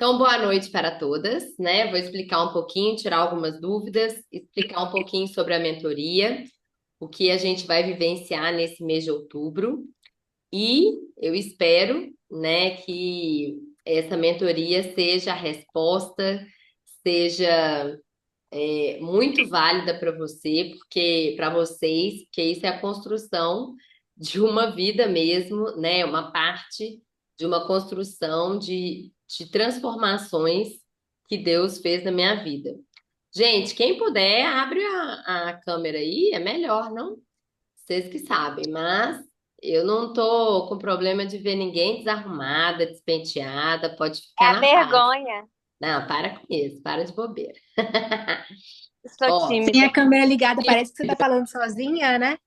Então, boa noite para todas, né? Vou explicar um pouquinho, tirar algumas dúvidas, explicar um pouquinho sobre a mentoria, o que a gente vai vivenciar nesse mês de outubro. E eu espero, né, que essa mentoria seja a resposta, seja muito válida para você, porque para vocês, porque isso é a construção de uma vida mesmo, né? Uma parte de uma construção de transformações que Deus fez na minha vida. Gente, quem puder, abre a câmera aí, é melhor, não? Vocês que sabem, mas eu não tô com problema de ver ninguém desarrumada, despenteada, pode É ficar a na paz. vergonha. Não, para com isso, para de bobeira. Estou Ó, Sem a tímida. câmera ligada, parece que você tá falando sozinha, né?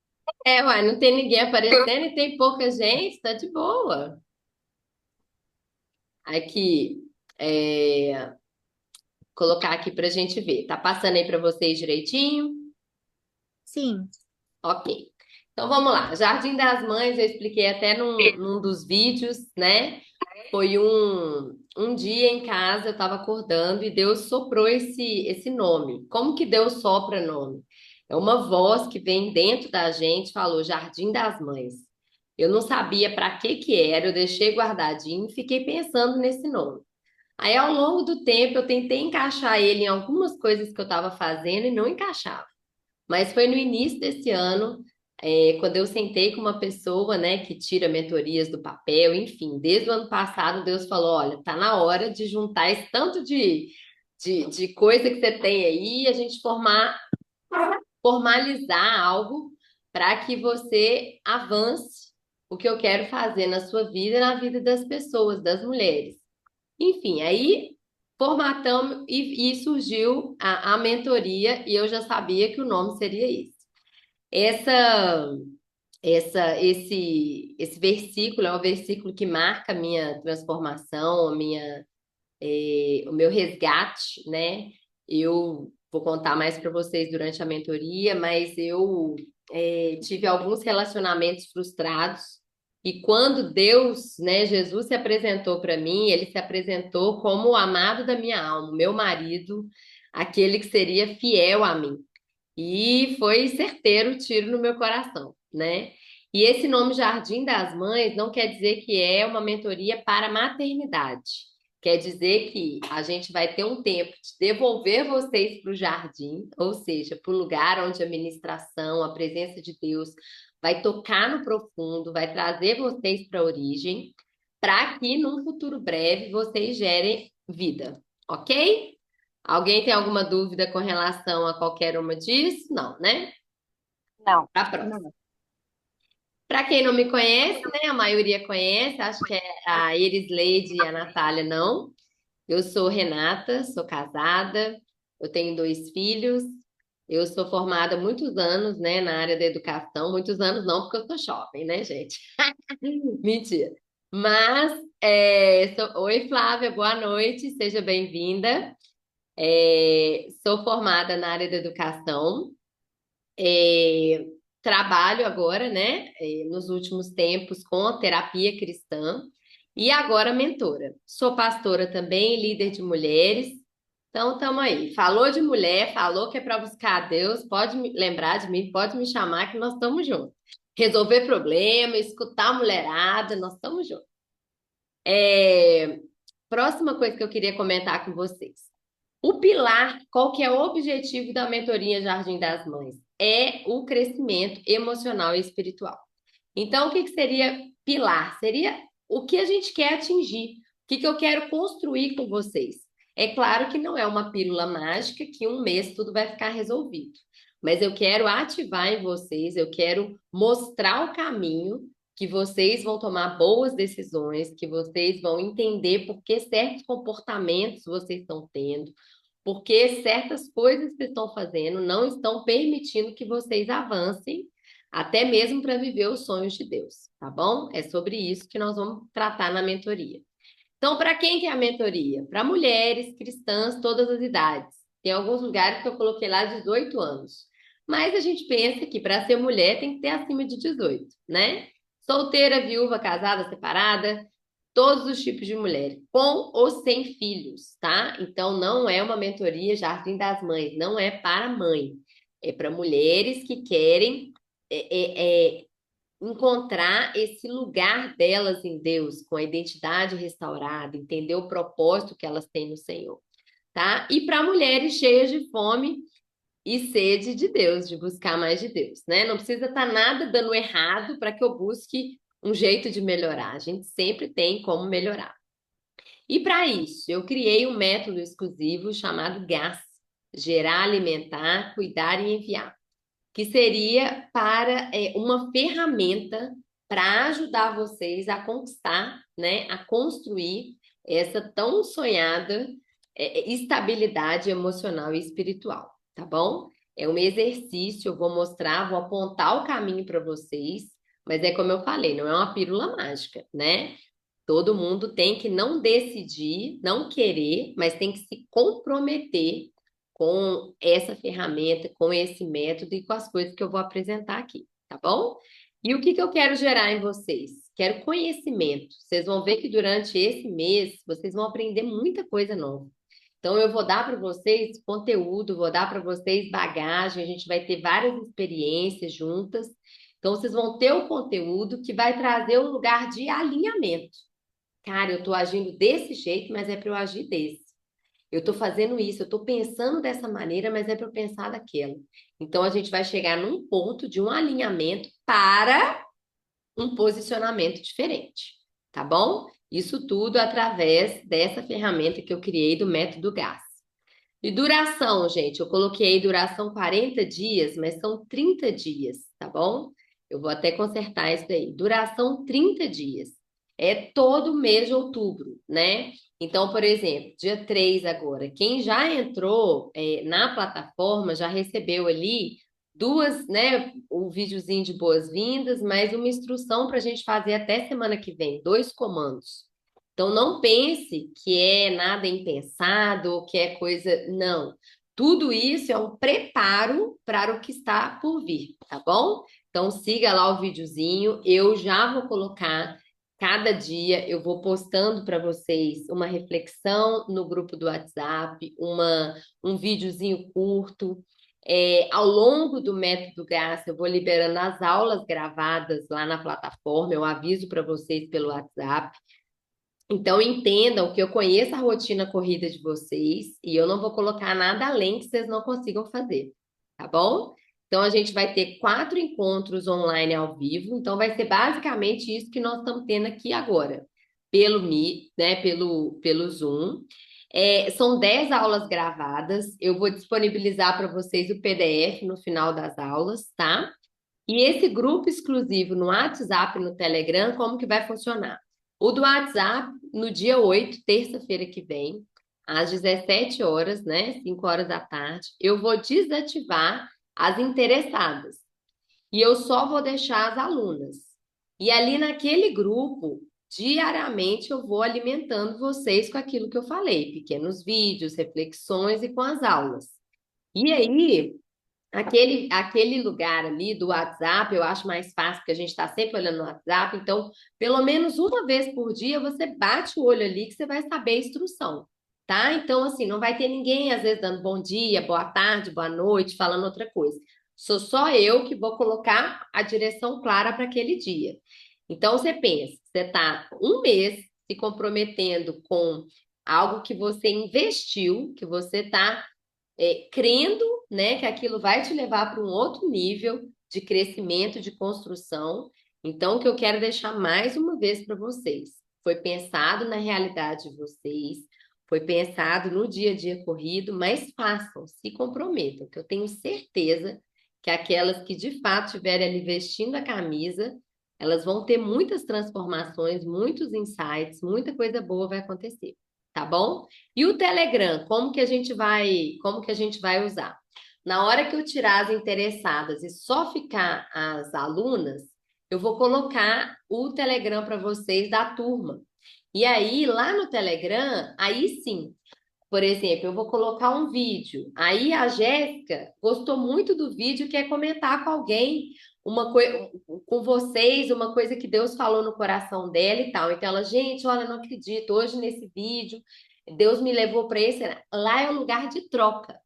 uai, não tem ninguém aparecendo e tem pouca gente, tá de boa. Aqui, colocar aqui pra gente ver. Tá passando aí pra vocês direitinho? Sim. Ok. Então vamos lá. Jardim das Mães, eu expliquei até num dos vídeos, né? Foi um dia em casa, eu estava acordando e Deus soprou esse nome. Como que Deus sopra nome? É uma voz que vem dentro da gente, falou Jardim das Mães. Eu não sabia para que era, eu deixei guardadinho e fiquei pensando nesse nome. Aí, ao longo do tempo, eu tentei encaixar ele em algumas coisas que eu estava fazendo e não encaixava. Mas foi no início desse ano, quando eu sentei com uma pessoa, né, que tira mentorias do papel, enfim, desde o ano passado, Deus falou: olha, tá na hora de juntar esse tanto de coisa que você tem aí, e a gente formalizar algo para que você avance o que eu quero fazer na sua vida e na vida das pessoas, das mulheres. Enfim, aí formatamos e surgiu a mentoria e eu já sabia que o nome seria esse. Essa, esse versículo é um versículo que marca a minha transformação, o meu resgate, né? Eu vou contar mais para vocês durante a mentoria, mas eu tive alguns relacionamentos frustrados. E quando Deus, né, Jesus se apresentou para mim, ele se apresentou como o amado da minha alma, o meu marido, aquele que seria fiel a mim. E foi certeiro o tiro no meu coração, né? E esse nome Jardim das Mães não quer dizer que é uma mentoria para maternidade. Quer dizer que a gente vai ter um tempo de devolver vocês para o jardim, ou seja, para o lugar onde a ministração, a presença de Deus vai tocar no profundo, vai trazer vocês para a origem, para que num futuro breve vocês gerem vida, ok? Alguém tem alguma dúvida com relação a qualquer uma disso? Não, né? Não. Para a próxima. Não. Para quem não me conhece, né? A maioria conhece, acho que é a Iris Leide e a Natália não. Eu sou Renata, sou casada, eu tenho dois filhos, eu sou formada há muitos anos, né, na área da educação. Muitos anos não, porque eu sou jovem, né, gente? Mentira. Mas, oi Flávia, boa noite, seja bem-vinda. Sou formada na área da educação, é, trabalho agora, né, nos últimos tempos com a terapia cristã e agora mentora. Sou pastora também, líder de mulheres. Então, estamos aí. Falou de mulher, falou que é para buscar a Deus, pode lembrar de mim, pode me chamar que nós estamos juntos. Resolver problema, escutar a mulherada, nós estamos juntos. É, Próxima coisa que eu queria comentar com vocês. O pilar, qual que é o objetivo da mentoria Jardim das Mães? É o crescimento emocional e espiritual. Então, o que que seria pilar? Seria o que a gente quer atingir, o que que eu quero construir com vocês. É claro que não é uma pílula mágica que um mês tudo vai ficar resolvido, mas eu quero ativar em vocês, eu quero mostrar o caminho que vocês vão tomar boas decisões, que vocês vão entender por que certos comportamentos vocês estão tendo, porque certas coisas que estão fazendo não estão permitindo que vocês avancem, até mesmo para viver os sonhos de Deus, tá bom? É sobre isso que nós vamos tratar na mentoria. Então, para quem que é a mentoria? Para mulheres cristãs, todas as idades. Tem alguns lugares que eu coloquei lá 18 anos. Mas a gente pensa que para ser mulher tem que ter acima de 18, né? Solteira, viúva, casada, separada, todos os tipos de mulheres, com ou sem filhos, tá? Então, não é uma mentoria Jardim das Mães, não é para mãe, é para mulheres que querem encontrar esse lugar delas em Deus, com a identidade restaurada, entender o propósito que elas têm no Senhor, tá? E para mulheres cheias de fome e sede de Deus, de buscar mais de Deus, né? Não precisa estar nada dando errado para que eu busque um jeito de melhorar. A gente sempre tem como melhorar. E para isso, eu criei um método exclusivo chamado GAS, Gerar, Alimentar, Cuidar e Enviar, que seria para uma ferramenta para ajudar vocês a conquistar, né, a construir essa tão sonhada estabilidade emocional e espiritual, tá bom? É um exercício, eu vou mostrar, vou apontar o caminho para vocês, mas é como eu falei, não é uma pílula mágica, né? Todo mundo tem que não decidir, não querer, mas tem que se comprometer com essa ferramenta, com esse método e com as coisas que eu vou apresentar aqui, tá bom? E o que eu quero gerar em vocês? Quero conhecimento. Vocês vão ver que durante esse mês vocês vão aprender muita coisa nova. Então, eu vou dar para vocês conteúdo, vou dar para vocês bagagem, a gente vai ter várias experiências juntas. Então, vocês vão ter o conteúdo que vai trazer um lugar de alinhamento. Cara, eu tô agindo desse jeito, mas é para eu agir desse. Eu tô fazendo isso, eu tô pensando dessa maneira, mas é para eu pensar daquela. Então a gente vai chegar num ponto de um alinhamento para um posicionamento diferente, tá bom? Isso tudo através dessa ferramenta que eu criei do método GAS. E duração, gente, eu coloquei duração 40 dias, mas são 30 dias, tá bom? Eu vou até consertar isso daí. Duração 30 dias. É todo mês de outubro, né? Então, por exemplo, dia 3 agora, quem já entrou na plataforma já recebeu ali duas, né? Um videozinho de boas-vindas, mais uma instrução para a gente fazer até semana que vem, 2 comandos. Então, não pense que é nada impensado ou que é coisa. Não. Tudo isso é um preparo para o que está por vir, tá bom? Então, siga lá o videozinho. Eu já vou colocar cada dia, eu vou postando para vocês uma reflexão no grupo do WhatsApp, um videozinho curto. Ao longo do método Graça, eu vou liberando as aulas gravadas lá na plataforma. Eu aviso para vocês pelo WhatsApp. Então, entendam que eu conheço a rotina corrida de vocês e eu não vou colocar nada além que vocês não consigam fazer, tá bom? Então, a gente vai ter 4 encontros online ao vivo. Então, vai ser basicamente isso que nós estamos tendo aqui agora, pelo Meet, né? Pelo Zoom. São 10 aulas gravadas. Eu vou disponibilizar para vocês o PDF no final das aulas, tá? E esse grupo exclusivo no WhatsApp e no Telegram, como que vai funcionar? O do WhatsApp, no dia 8, terça-feira que vem, às 17 horas, né? 5 horas da tarde, eu vou desativar as interessadas. E eu só vou deixar as alunas. E ali naquele grupo, diariamente eu vou alimentando vocês com aquilo que eu falei, pequenos vídeos, reflexões e com as aulas. E aí, aquele lugar ali do WhatsApp, eu acho mais fácil, porque a gente está sempre olhando no WhatsApp, então, pelo menos uma vez por dia, você bate o olho ali que você vai saber a instrução, tá? Então, assim, não vai ter ninguém, às vezes, dando bom dia, boa tarde, boa noite, falando outra coisa. Sou só eu que vou colocar a direção clara para aquele dia. Então, você pensa, você está um mês se comprometendo com algo que você investiu, que você está crendo, né, que aquilo vai te levar para um outro nível de crescimento, de construção. Então, o que eu quero deixar mais uma vez para vocês, foi pensado na realidade de vocês, foi pensado no dia a dia corrido, mas façam, se comprometam, que eu tenho certeza que aquelas que de fato estiverem ali vestindo a camisa, elas vão ter muitas transformações, muitos insights, muita coisa boa vai acontecer, tá bom? E o Telegram, como que a gente vai usar? Na hora que eu tirar as interessadas e só ficar as alunas, eu vou colocar o Telegram para vocês da turma. E aí, lá no Telegram, aí sim, por exemplo, eu vou colocar um vídeo. Aí a Jéssica gostou muito do vídeo, quer comentar com alguém. uma coisa com vocês, uma coisa que Deus falou no coração dela e tal. Então ela, gente, olha, não acredito, hoje nesse vídeo, Deus me levou para esse. Lá é um lugar de troca.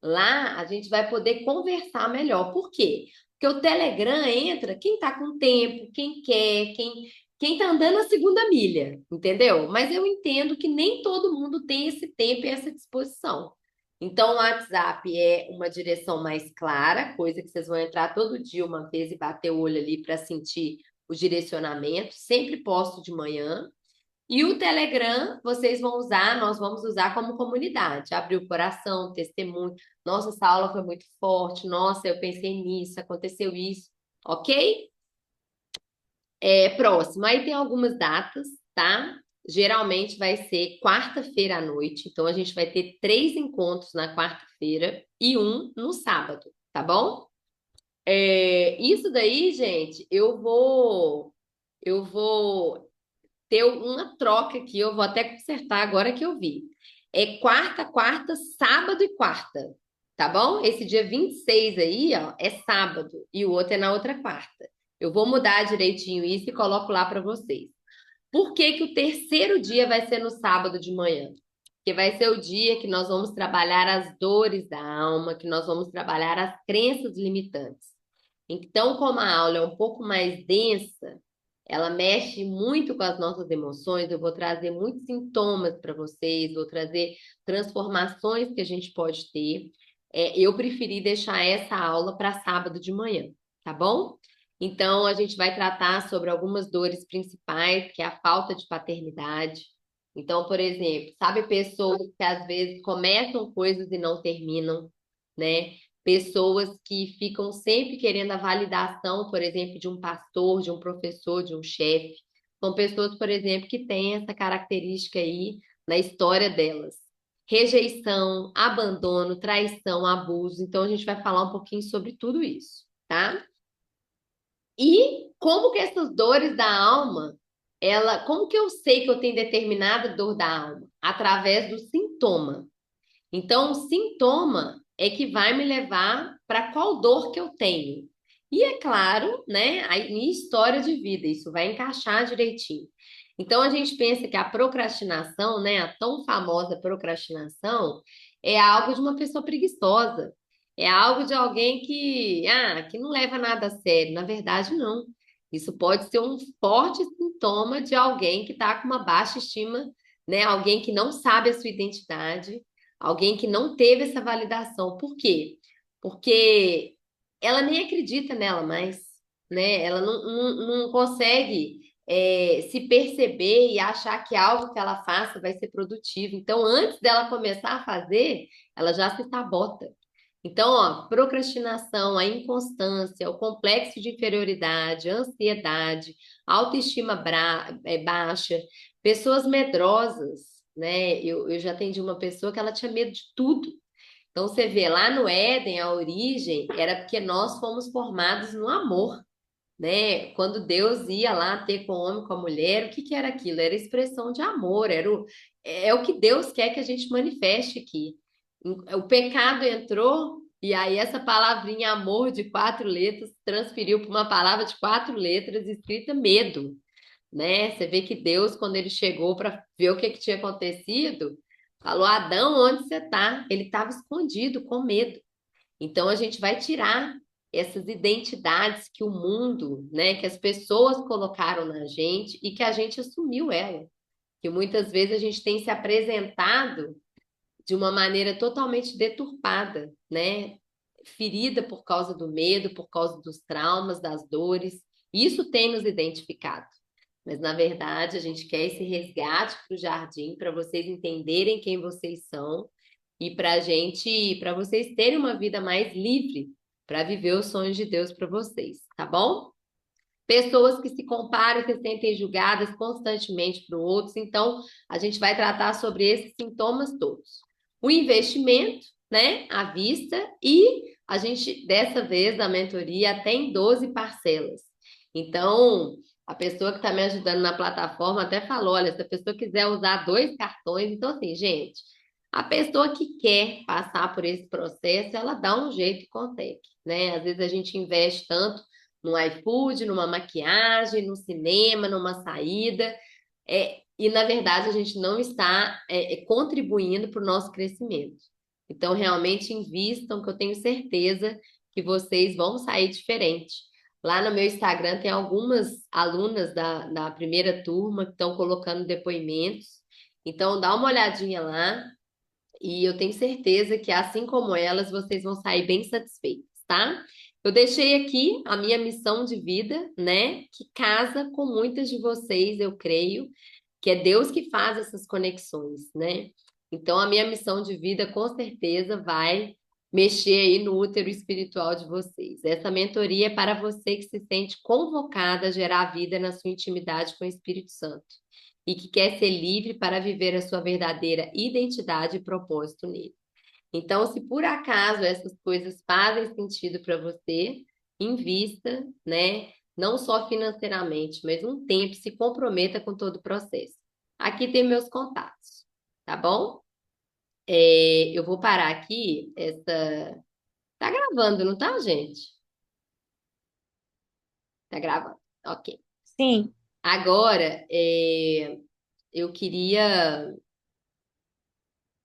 Lá a gente vai poder conversar melhor. Por quê? Porque o Telegram entra quem está com tempo, quem quer, quem está andando a segunda milha, entendeu? Mas eu entendo que nem todo mundo tem esse tempo e essa disposição. Então, o WhatsApp é uma direção mais clara, coisa que vocês vão entrar todo dia uma vez e bater o olho ali para sentir o direcionamento. Sempre posto de manhã. E o Telegram, vocês vão usar, nós vamos usar como comunidade. Abrir o coração, testemunho. Nossa, essa aula foi muito forte. Nossa, eu pensei nisso, aconteceu isso. Ok? Próximo. Aí tem algumas datas, tá? Geralmente vai ser quarta-feira à noite. Então, a gente vai ter 3 encontros na quarta-feira e um no sábado, tá bom? Isso daí, gente, eu vou ter uma troca aqui, eu vou até consertar agora que eu vi. É quarta, quarta, sábado e quarta, tá bom? Esse dia 26 aí, ó, é sábado e o outro é na outra quarta. Eu vou mudar direitinho isso e coloco lá para vocês. Por que que o terceiro dia vai ser no sábado de manhã? Porque vai ser o dia que nós vamos trabalhar as dores da alma, que nós vamos trabalhar as crenças limitantes. Então, como a aula é um pouco mais densa, ela mexe muito com as nossas emoções. Eu vou trazer muitos sintomas para vocês, vou trazer transformações que a gente pode ter. Eu preferi deixar essa aula para sábado de manhã, tá bom? Então, a gente vai tratar sobre algumas dores principais, que é a falta de paternidade. Então, por exemplo, sabe pessoas que às vezes começam coisas e não terminam, né? Pessoas que ficam sempre querendo a validação, por exemplo, de um pastor, de um professor, de um chefe. São pessoas, por exemplo, que têm essa característica aí na história delas. Rejeição, abandono, traição, abuso. Então, a gente vai falar um pouquinho sobre tudo isso, tá? E como que essas dores da alma, como que eu sei que eu tenho determinada dor da alma? Através do sintoma. Então, o sintoma é que vai me levar para qual dor que eu tenho. E é claro, né, a minha história de vida, isso vai encaixar direitinho. Então, a gente pensa que a procrastinação, né, a tão famosa procrastinação, é algo de uma pessoa preguiçosa. É algo de alguém que não leva nada a sério. Na verdade, não. Isso pode ser um forte sintoma de alguém que está com uma baixa estima, né? Alguém que não sabe a sua identidade, alguém que não teve essa validação. Por quê? Porque ela nem acredita nela mais, né? Ela não consegue se perceber e achar que algo que ela faça vai ser produtivo. Então, antes dela começar a fazer, ela já se sabota. Então, ó, procrastinação, a inconstância, o complexo de inferioridade, a ansiedade, autoestima baixa, pessoas medrosas, né? Eu já atendi uma pessoa que ela tinha medo de tudo. Então, você vê, lá no Éden, a origem era porque nós fomos formados no amor, né? Quando Deus ia lá ter com o homem, com a mulher, o que que era aquilo? Era expressão de amor, é o que Deus quer que a gente manifeste aqui. O pecado entrou e aí essa palavrinha amor de 4 letras transferiu para uma palavra de 4 letras escrita medo, né? Você vê que Deus, quando ele chegou para ver o que que tinha acontecido, falou: Adão, onde você está? Ele estava escondido, com medo. Então a gente vai tirar essas identidades que o mundo, né, que as pessoas colocaram na gente e que a gente assumiu ela. Que muitas vezes a gente tem se apresentado de uma maneira totalmente deturpada, né? Ferida por causa do medo, por causa dos traumas, das dores. Isso tem nos identificado. Mas, na verdade, a gente quer esse resgate para o jardim, para vocês entenderem quem vocês são e para vocês terem uma vida mais livre, para viver os sonhos de Deus para vocês, tá bom? Pessoas que se comparam, que se sentem julgadas constantemente por outros. Então, a gente vai tratar sobre esses sintomas todos. O investimento, né, à vista, e a gente, dessa vez, a mentoria até em 12 parcelas. Então, a pessoa que está me ajudando na plataforma até falou: olha, se a pessoa quiser usar 2 cartões, então, assim, gente, a pessoa que quer passar por esse processo, ela dá um jeito e consegue, né? Às vezes a gente investe tanto num iFood, numa maquiagem, no cinema, numa saída. E, na verdade, a gente não está contribuindo para o nosso crescimento. Então, realmente invistam, que eu tenho certeza que vocês vão sair diferente. Lá no meu Instagram tem algumas alunas da primeira turma que estão colocando depoimentos. Então, dá uma olhadinha lá e eu tenho certeza que, assim como elas, vocês vão sair bem satisfeitos, tá? Eu deixei aqui a minha missão de vida, né? Que casa com muitas de vocês, eu creio, que é Deus que faz essas conexões, né? Então, a minha missão de vida, com certeza, vai mexer aí no útero espiritual de vocês. Essa mentoria é para você que se sente convocada a gerar vida na sua intimidade com o Espírito Santo e que quer ser livre para viver a sua verdadeira identidade e propósito nele. Então, se por acaso essas coisas fazem sentido para você, invista, né? Não só financeiramente, mas um tempo, se comprometa com todo o processo. Aqui tem meus contatos, tá bom? Eu vou parar aqui. Tá gravando, não tá, gente? Tá gravando. Ok. Sim. Agora, eu queria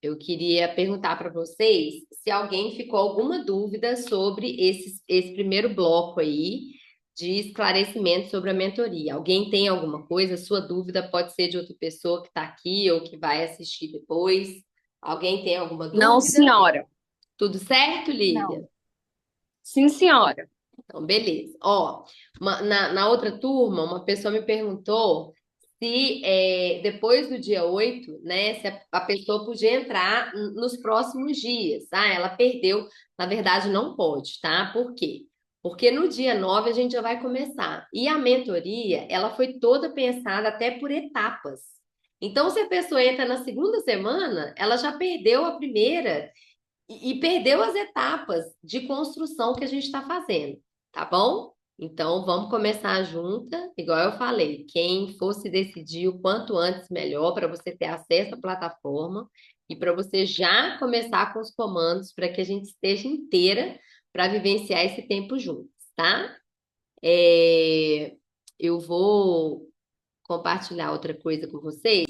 Eu queria perguntar para vocês se alguém ficou alguma dúvida sobre esse primeiro bloco aí de esclarecimento sobre a mentoria. Alguém tem alguma coisa? Sua dúvida pode ser de outra pessoa que está aqui ou que vai assistir depois. Alguém tem alguma Não, dúvida? senhora. Tudo certo, Não. Lívia? Sim, senhora. Então, beleza. Ó, na outra turma, uma pessoa me perguntou se depois do dia 8, né, se a pessoa podia entrar nos próximos dias. Ah, ela perdeu. Na verdade, não pode, tá? Por quê? Porque no dia 9 a gente já vai começar. E a mentoria, ela foi toda pensada até por etapas. Então, se a pessoa entra na segunda semana, ela já perdeu a primeira e perdeu as etapas de construção que a gente está fazendo, tá bom? Então, vamos começar junta, igual eu falei, quem fosse decidir o quanto antes melhor para você ter acesso à plataforma e para você já começar com os comandos para que a gente esteja inteira para vivenciar esse tempo juntos, tá? É, Eu vou compartilhar outra coisa com vocês.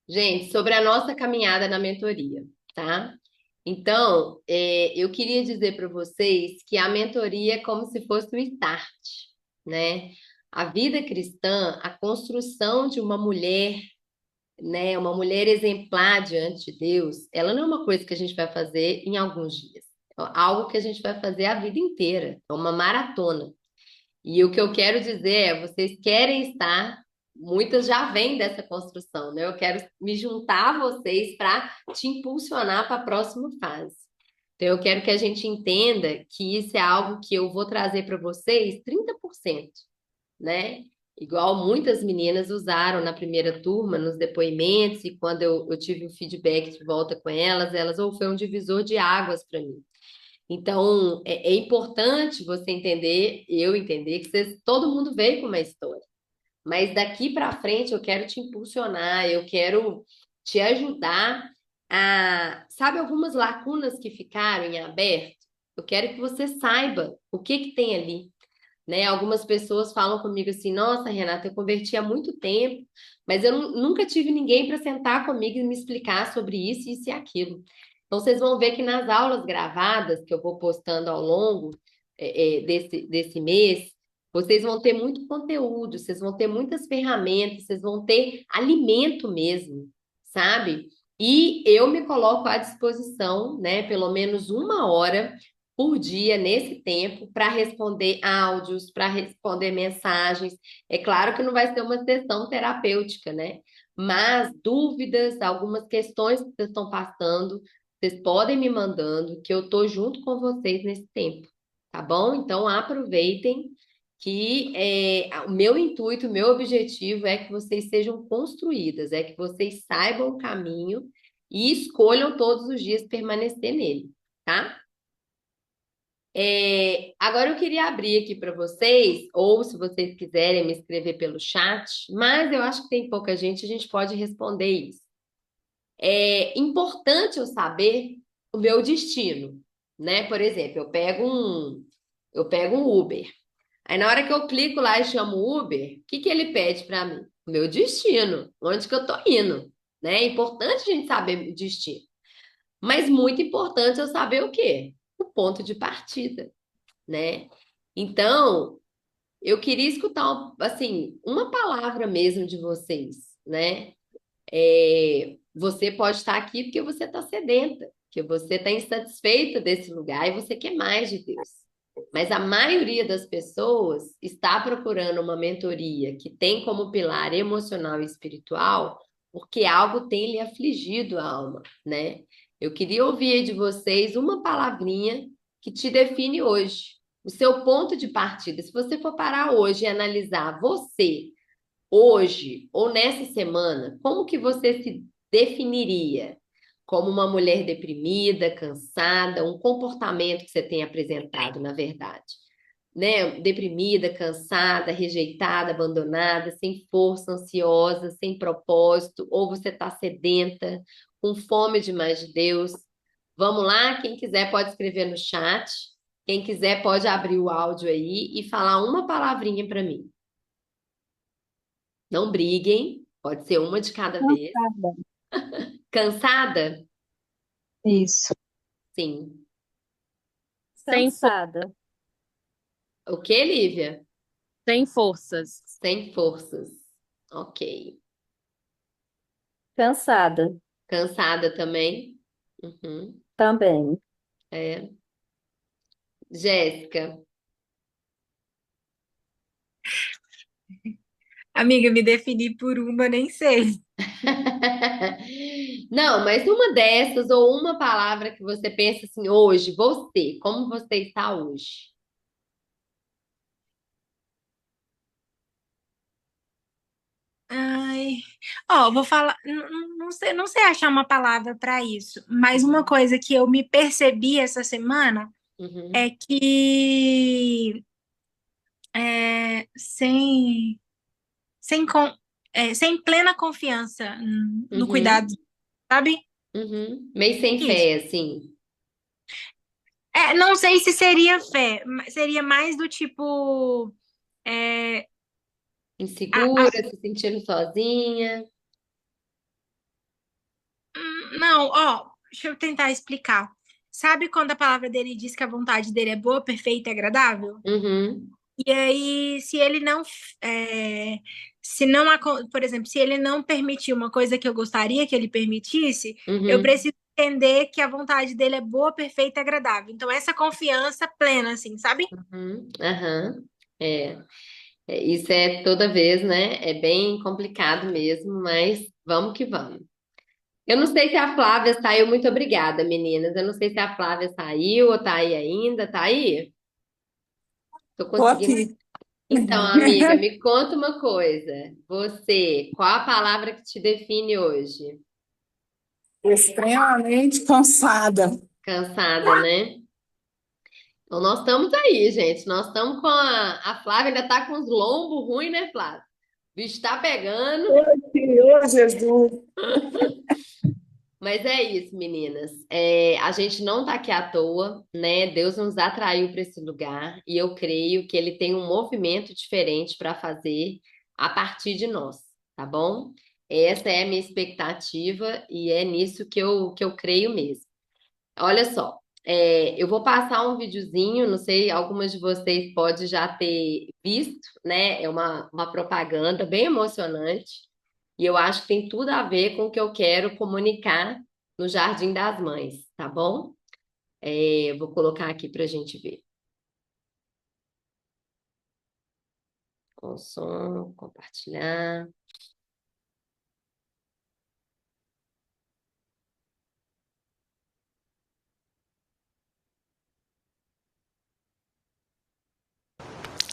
Gente, sobre a nossa caminhada na mentoria, tá? Então, eu queria dizer para vocês que a mentoria é como se fosse o start, né? A vida cristã, a construção de uma mulher, né? Uma mulher exemplar diante de Deus, ela não é uma coisa que a gente vai fazer em alguns dias. É algo que a gente vai fazer a vida inteira. É uma maratona. E o que eu quero dizer é, vocês querem estar, muitas já vêm dessa construção, né? Eu quero me juntar a vocês para te impulsionar para a próxima fase. Então, eu quero que a gente entenda que isso é algo que eu vou trazer para vocês 30%, né? Igual muitas meninas usaram na primeira turma, nos depoimentos, e quando eu tive o feedback de volta com elas, ou foi um divisor de águas para mim. Então, é importante você entender, eu entender, que todo mundo veio com uma história. Mas daqui para frente eu quero te impulsionar, eu quero te ajudar sabe, algumas lacunas que ficaram em aberto? Eu quero que você saiba o que que tem ali, né? Algumas pessoas falam comigo assim: Nossa, Renata, eu converti há muito tempo, mas eu nunca tive ninguém para sentar comigo e me explicar sobre isso e aquilo. Então, vocês vão ver que nas aulas gravadas que eu vou postando ao longo desse mês, vocês vão ter muito conteúdo, vocês vão ter muitas ferramentas, vocês vão ter alimento mesmo, sabe? E eu me coloco à disposição, né, pelo menos uma hora por dia nesse tempo para responder áudios, para responder mensagens. É claro que não vai ser uma sessão terapêutica, né? Mas dúvidas, algumas questões que vocês estão passando, vocês podem me mandando, que eu tô junto com vocês nesse tempo, tá bom? Então aproveitem que o meu intuito, o meu objetivo é que vocês sejam construídas, é que vocês saibam o caminho e escolham todos os dias permanecer nele, tá? Agora eu queria abrir aqui para vocês, ou se vocês quiserem me escrever pelo chat, mas eu acho que tem pouca gente, a gente pode responder isso. É importante eu saber o meu destino, né? Por exemplo, eu pego um Uber. Aí na hora que eu clico lá e chamo Uber, o que que ele pede para mim? O meu destino, onde que eu tô indo, né? É importante a gente saber o destino. Mas muito importante eu saber o quê? O ponto de partida, né? Então, eu queria escutar, assim, uma palavra mesmo de vocês, né? Você pode estar aqui porque você está sedenta, porque você está insatisfeita desse lugar e você quer mais de Deus. Mas a maioria das pessoas está procurando uma mentoria que tem como pilar emocional e espiritual, porque algo tem lhe afligido a alma, né? Eu queria ouvir de vocês uma palavrinha que te define hoje, o seu ponto de partida. Se você for parar hoje e analisar você hoje ou nessa semana, como que você se definiria? Como uma mulher deprimida, cansada, um comportamento que você tem apresentado, na verdade, né? Deprimida, cansada, rejeitada, abandonada, sem força, ansiosa, sem propósito, ou você está sedenta, com fome demais de Deus. Vamos lá, quem quiser pode escrever no chat. Quem quiser pode abrir o áudio aí e falar uma palavrinha para mim. Não briguem, pode ser uma de cada vez. Cansada. Cansada? Isso. Sim. Sem, Cansada. O que, Lívia? sem forças. Sem forças. Ok. Cansada Cansada também? Uhum. também. É. Jéssica. Amiga, me definir por uma, nem sei. Não, mas uma dessas ou uma palavra que você pensa assim, hoje, você, como você está hoje? Ai, ó, vou falar, não sei achar uma palavra para isso, mas uma coisa que eu me percebi essa semana é Uhum, que sem, sem, sem plena confiança no cuidado, uhum, sabe? uhum. Meio sem Isso. fé, assim. Não sei se seria fé, seria mais do tipo. é, a- Insegura, a- se sentindo sozinha. não, ó, deixa eu tentar explicar. Sabe quando a palavra dele diz que a vontade dele é boa, perfeita e agradável? Uhum, E aí, se ele não, é, se não, por exemplo, se ele não permitir uma coisa que eu gostaria que ele permitisse, eu uhum. preciso entender que a vontade dele é boa, perfeita e agradável. Então, essa confiança plena, assim, sabe? Aham. É, isso é toda vez, né? É bem complicado mesmo, mas vamos que vamos. Eu não sei se a Flávia saiu. Muito obrigada, meninas. Eu não sei se a Flávia saiu ou tá aí ainda. Tá aí? Tô Tô conseguindo. aqui. Então, amiga, me conta uma coisa. Você, qual a palavra que te define hoje? Extremamente cansada. Cansada, né? Então, nós estamos aí, gente. Nós estamos com a Flávia, ainda tá com os lombos ruins, né, Flávia? O bicho tá pegando. Ô, Jesus. Mas é isso, meninas. A gente não tá aqui à toa, né? Deus nos atraiu para esse lugar e eu creio que ele tem um movimento diferente para fazer a partir de nós, tá bom? Essa é a minha expectativa e é nisso que eu creio mesmo. Olha só, eu vou passar um videozinho, não sei, algumas de vocês podem já ter visto, né? É uma propaganda bem emocionante. E eu acho que tem tudo a ver com o que eu quero comunicar no Jardim das Mães, tá bom? Eu vou colocar aqui para a gente ver. Com som, compartilhar.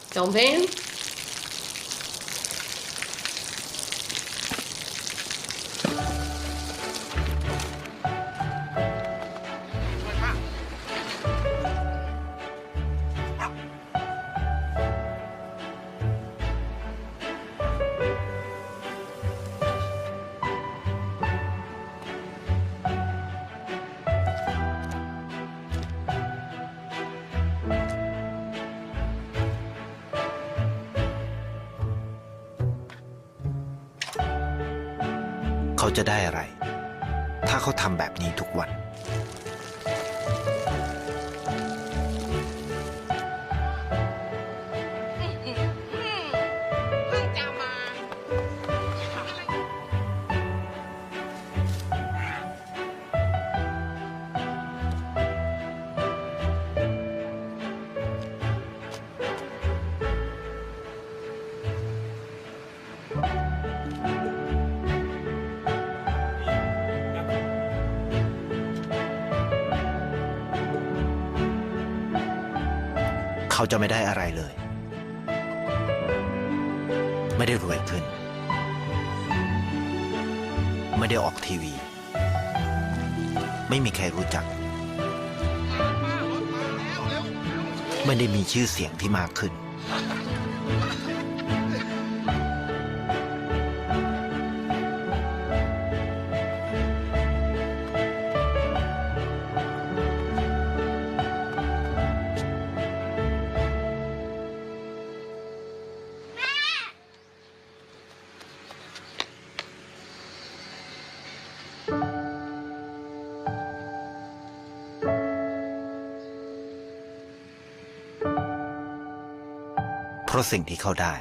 Estão vendo? เขาจะได้อะไรถ้าเขาทำแบบนี้ทุกวันเขาจะไม่ได้อะไรเลยไม่ได้รวยขึ้นไม่ได้ออกทีวีไม่มีใครรู้จักไม่ได้มีชื่อเสียงที่มากขึ้นเพราะสิ่งที่เขาได้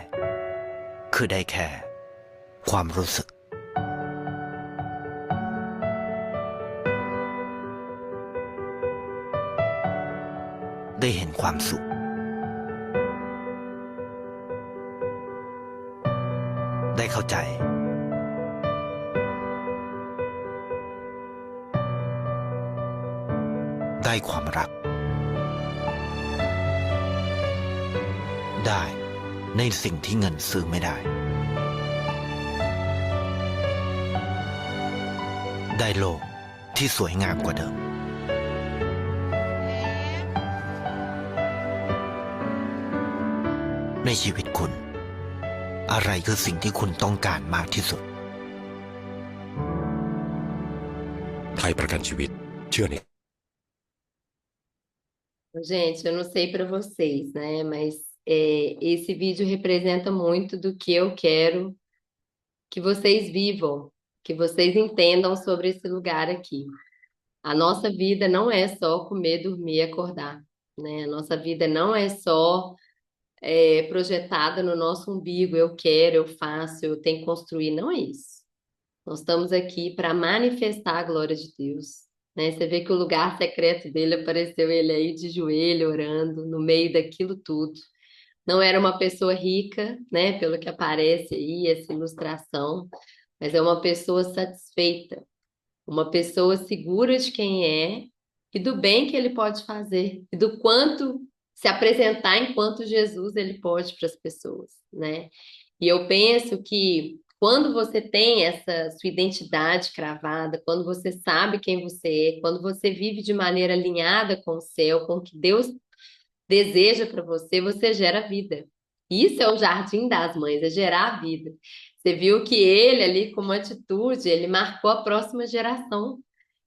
คือได้แค่ความรู้สึกได้เห็นความสุขได้เข้าใจได้ความรักได้ในสิ่งที่เงินซื้อไม่ได้ได้โลกที่สวยงามกว่าเดิมในชีวิตคุณอะไรคือสิ่งที่คุณต้องการมากที่สุดไทยประกันชีวิตเชื่อใน Gente, eu não sei para vocês, né? Mas esse vídeo representa muito do que eu quero que vocês vivam, que vocês entendam sobre esse lugar aqui. A nossa vida não é só comer, dormir e acordar, né? A nossa vida não é só projetada no nosso umbigo, eu quero, eu faço, eu tenho que construir, não é isso. Nós estamos aqui para manifestar a glória de Deus, né? Você vê que o lugar secreto dele apareceu ele aí de joelho, orando, no meio daquilo tudo. Não era uma pessoa rica, né? Pelo que aparece aí, essa ilustração, mas é uma pessoa satisfeita, uma pessoa segura de quem é e do bem que ele pode fazer e do quanto se apresentar enquanto Jesus ele pode para as pessoas, né? E eu penso que quando você tem essa sua identidade cravada, quando você sabe quem você é, quando você vive de maneira alinhada com o céu, com o que Deus deseja para você, você gera vida. Isso é o jardim das mães, é gerar a vida. Você viu que ele ali, com uma atitude, ele marcou a próxima geração.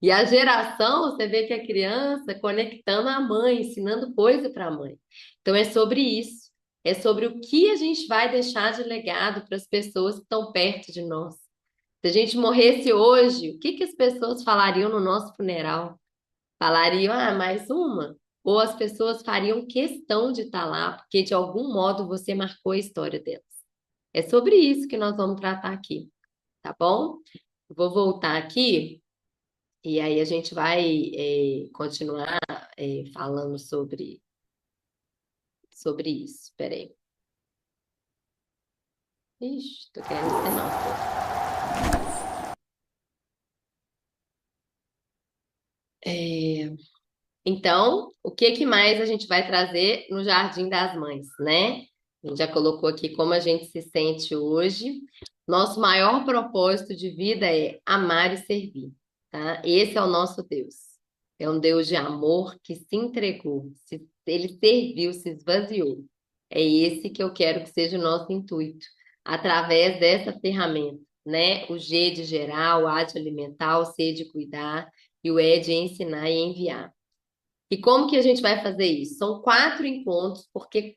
E a geração, você vê que a criança conectando a mãe, ensinando coisa para a mãe. Então é sobre isso. É sobre o que a gente vai deixar de legado para as pessoas que estão perto de nós. Se a gente morresse hoje, o que as pessoas falariam no nosso funeral? Falariam, ah, mais uma? Ou as pessoas fariam questão de estar lá, porque de algum modo você marcou a história delas. É sobre isso que nós vamos tratar aqui, tá bom? Eu vou voltar aqui e aí a gente vai continuar falando sobre isso. Espera aí. Ixi, tô querendo ensinar. Então, o que mais a gente vai trazer no Jardim das Mães, né? A gente já colocou aqui como a gente se sente hoje. Nosso maior propósito de vida é amar e servir, tá? Esse é o nosso Deus. É um Deus de amor que se entregou, ele serviu, se esvaziou. É esse que eu quero que seja o nosso intuito, através dessa ferramenta, né? O G de gerar, o A de alimentar, o C de cuidar e o E de ensinar e enviar. E como que a gente vai fazer isso? São 4 encontros, porque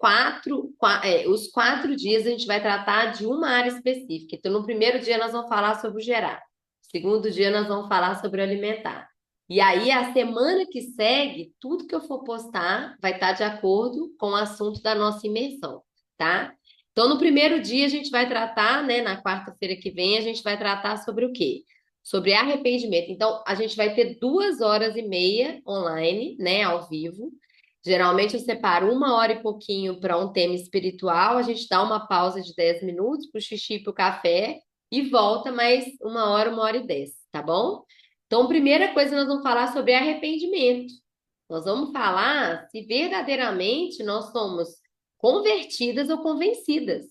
os 4 dias a gente vai tratar de uma área específica. Então, no primeiro dia nós vamos falar sobre o gerar, Segundo dia nós vamos falar sobre o alimentar. E aí, a semana que segue, tudo que eu for postar vai estar de acordo com o assunto da nossa imersão, tá? Então, no primeiro dia, a gente vai tratar, né? Na quarta-feira que vem, a gente vai tratar sobre o quê? Sobre arrependimento. Então, a gente vai ter 2 horas e meia online, né? Ao vivo. Geralmente, eu separo 1 hora e pouquinho para um tema espiritual. A gente dá uma pausa de 10 minutos para o xixi e para o café e volta mais 1 hora e 10, tá bom? Então, primeira coisa, nós vamos falar sobre arrependimento. Nós vamos falar se verdadeiramente nós somos convertidas ou convencidas.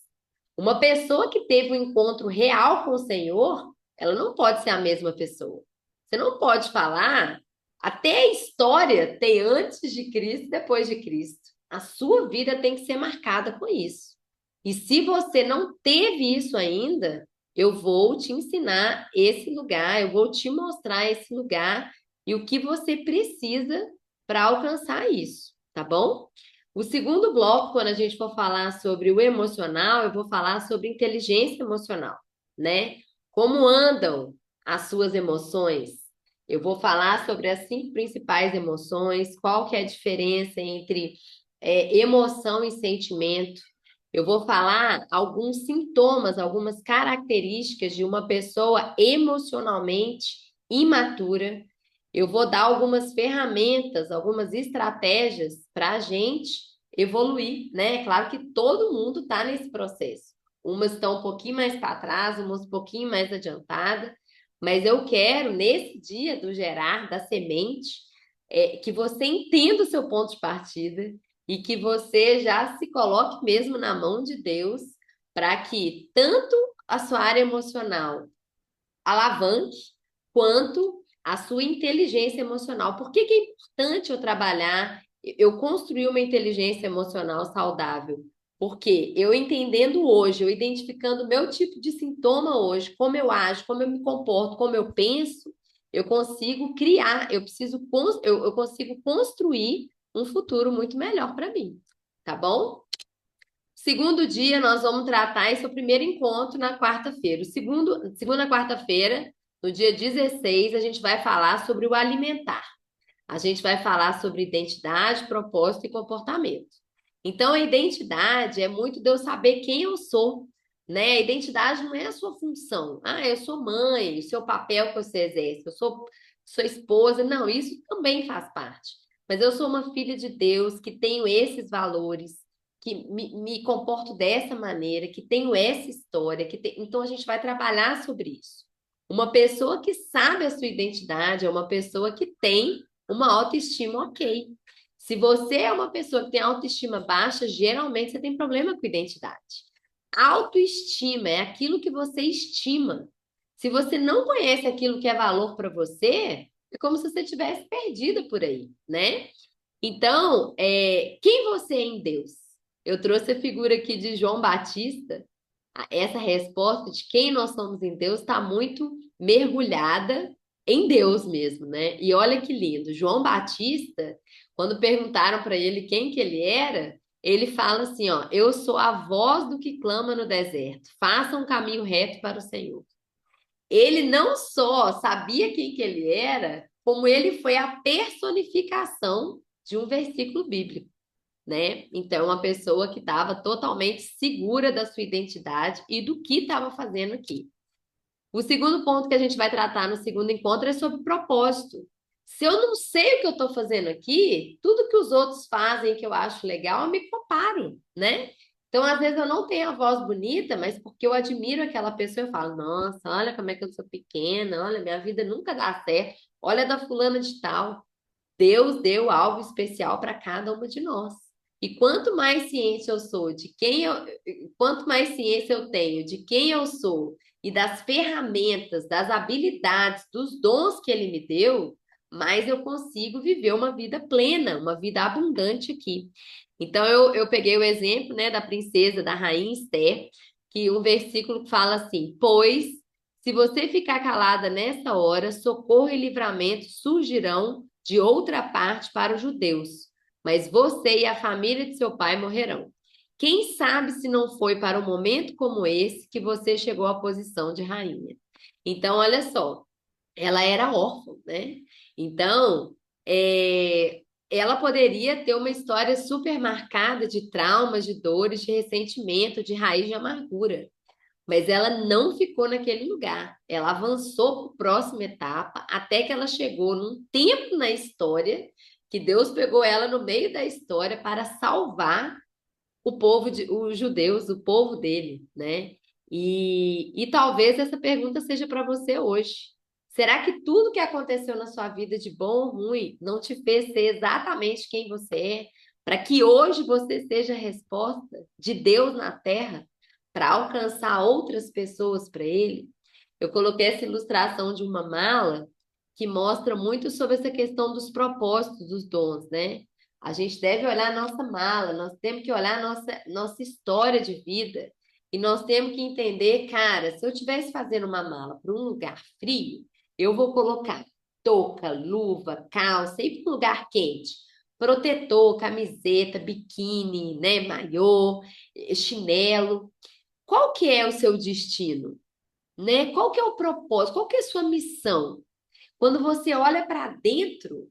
Uma pessoa que teve um encontro real com o Senhor, ela não pode ser a mesma pessoa. Você não pode falar, até a história tem antes de Cristo e depois de Cristo. A sua vida tem que ser marcada com isso. E se você não teve isso ainda, eu vou te ensinar esse lugar, eu vou te mostrar esse lugar e o que você precisa para alcançar isso, tá bom? O segundo bloco, quando a gente for falar sobre o emocional, eu vou falar sobre inteligência emocional, né? Como andam as suas emoções? Eu vou falar sobre as 5 principais emoções, qual que é a diferença entre emoção e sentimento. Eu vou falar alguns sintomas, algumas características de uma pessoa emocionalmente imatura. Eu vou dar algumas ferramentas, algumas estratégias para a gente evoluir, né? Claro que todo mundo está nesse processo. Umas estão um pouquinho mais para trás, umas um pouquinho mais adiantadas, mas eu quero, nesse dia do gerar, da semente, que você entenda o seu ponto de partida e que você já se coloque mesmo na mão de Deus para que tanto a sua área emocional alavanque, quanto a sua inteligência emocional. Por que é importante eu trabalhar, eu construir uma inteligência emocional saudável? Porque eu entendendo hoje, eu identificando o meu tipo de sintoma hoje, como eu ajo, como eu me comporto, como eu penso, eu consigo criar, eu consigo construir um futuro muito melhor para mim, tá bom? Segundo dia, nós vamos tratar esse é o primeiro encontro na quarta-feira. Segunda quarta-feira, no dia 16, a gente vai falar sobre o alimentar. A gente vai falar sobre identidade, propósito e comportamento. Então, a identidade é muito de eu saber quem eu sou, né? A identidade não é a sua função. Ah, eu sou mãe, o seu papel que você exerce, eu sou sua esposa. Não, isso também faz parte. Mas eu sou uma filha de Deus que tenho esses valores, que me comporto dessa maneira, que tenho essa história, então a gente vai trabalhar sobre isso. Uma pessoa que sabe a sua identidade é uma pessoa que tem uma autoestima ok. Se você é uma pessoa que tem autoestima baixa, geralmente você tem problema com identidade. Autoestima é aquilo que você estima. Se você não conhece aquilo que é valor para você, é como se você tivesse perdida por aí, né? Então, quem você é em Deus? Eu trouxe a figura aqui de João Batista. Essa resposta de quem nós somos em Deus está muito mergulhada em Deus mesmo, né? E olha que lindo. João Batista, quando perguntaram para ele quem que ele era, ele fala assim, ó, eu sou a voz do que clama no deserto. Faça um caminho reto para o Senhor. Ele não só sabia quem que ele era, como ele foi a personificação de um versículo bíblico, né? Então, uma pessoa que estava totalmente segura da sua identidade e do que estava fazendo aqui. O segundo ponto que a gente vai tratar no segundo encontro é sobre propósito. Se eu não sei o que eu estou fazendo aqui, tudo que os outros fazem que eu acho legal, eu me comparo, né? Então, às vezes eu não tenho a voz bonita, mas porque eu admiro aquela pessoa, eu falo, nossa, olha como é que eu sou pequena, olha, minha vida nunca dá certo, olha a da fulana de tal. Deus deu algo especial para cada uma de nós. E quanto mais ciência eu sou quanto mais ciência eu tenho de quem eu sou e das ferramentas, das habilidades, dos dons que ele me deu, mais eu consigo viver uma vida plena, uma vida abundante aqui. Então eu peguei o exemplo, né, da princesa, da rainha Esther, que o versículo fala assim: pois se você ficar calada nessa hora, socorro e livramento surgirão de outra parte para os judeus, mas você e a família de seu pai morrerão. Quem sabe se não foi para um momento como esse que você chegou à posição de rainha? Então, olha só, ela era órfã, né? Então, ela poderia ter uma história super marcada de traumas, de dores, de ressentimento, de raiz de amargura. Mas ela não ficou naquele lugar. Ela avançou para a próxima etapa até que ela chegou num tempo na história que Deus pegou ela no meio da história para salvar o povo os judeus, o povo dele, né? E talvez essa pergunta seja para você hoje. Será que tudo que aconteceu na sua vida, de bom ou ruim, não te fez ser exatamente quem você é? Para que hoje você seja a resposta de Deus na terra para alcançar outras pessoas para Ele? Eu coloquei essa ilustração de uma mala que mostra muito sobre essa questão dos propósitos dos dons, né? A gente deve olhar a nossa mala, nós temos que olhar a nossa história de vida e nós temos que entender, cara, se eu estivesse fazendo uma mala para um lugar frio, eu vou colocar touca, luva, calça, e para um lugar quente, protetor, camiseta, biquíni, né, maiô, chinelo. Qual que é o seu destino, né? Qual que é o propósito? Qual que é a sua missão? Quando você olha para dentro,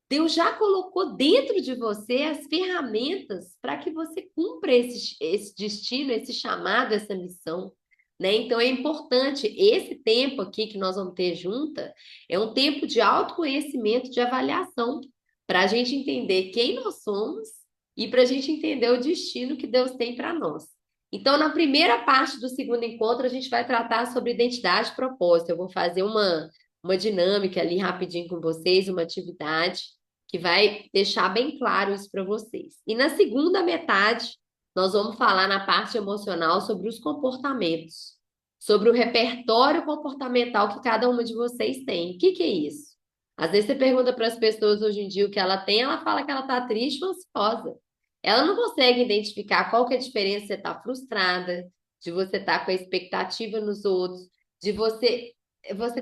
Deus já colocou dentro de você as ferramentas para que você cumpra esse destino, esse chamado, essa missão, né? Então é importante, esse tempo aqui que nós vamos ter junta, é um tempo de autoconhecimento, de avaliação, para a gente entender quem nós somos e para a gente entender o destino que Deus tem para nós. Então, na primeira parte do segundo encontro, a gente vai tratar sobre identidade e propósito. Eu vou fazer uma dinâmica ali rapidinho com vocês, uma atividade que vai deixar bem claro isso para vocês. E na segunda metade, nós vamos falar na parte emocional sobre os comportamentos, sobre o repertório comportamental que cada uma de vocês tem. O que é isso? Às vezes você pergunta para as pessoas hoje em dia o que ela tem, ela fala que ela está triste ou ansiosa. Ela não consegue identificar qual que é a diferença de você estar frustrada, de você estar com a expectativa nos outros, de você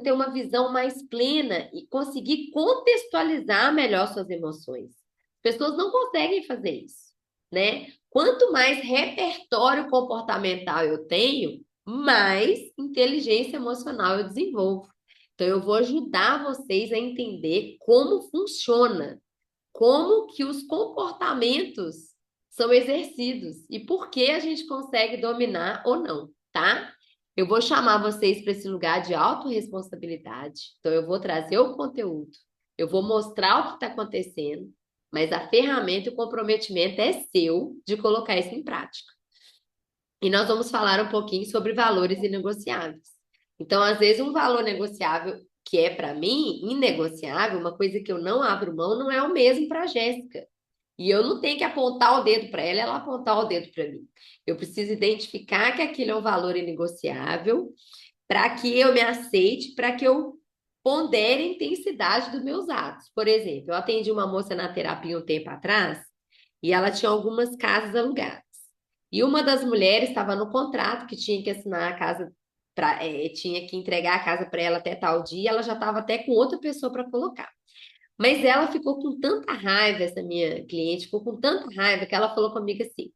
ter uma visão mais plena e conseguir contextualizar melhor suas emoções. As pessoas não conseguem fazer isso, né? Quanto mais repertório comportamental eu tenho, mais inteligência emocional eu desenvolvo. Então, eu vou ajudar vocês a entender como funciona, como que os comportamentos são exercidos e por que a gente consegue dominar ou não, tá? Eu vou chamar vocês para esse lugar de autorresponsabilidade. Então, eu vou trazer o conteúdo, eu vou mostrar o que está acontecendo, mas a ferramenta e o comprometimento é seu de colocar isso em prática. E nós vamos falar um pouquinho sobre valores inegociáveis. Então, às vezes, um valor negociável que é para mim inegociável, uma coisa que eu não abro mão, não é o mesmo para a Jéssica. E eu não tenho que apontar o dedo para ela, ela apontar o dedo para mim. Eu preciso identificar que aquilo é um valor inegociável para que eu me aceite, para que eu pondere a intensidade dos meus atos. Por exemplo, eu atendi uma moça na terapia um tempo atrás e ela tinha algumas casas alugadas. E uma das mulheres estava no contrato que tinha que assinar a casa, tinha que entregar a casa para ela até tal dia, ela já estava até com outra pessoa para colocar. Mas ela ficou com tanta raiva, essa minha cliente ficou com tanta raiva que ela falou comigo assim: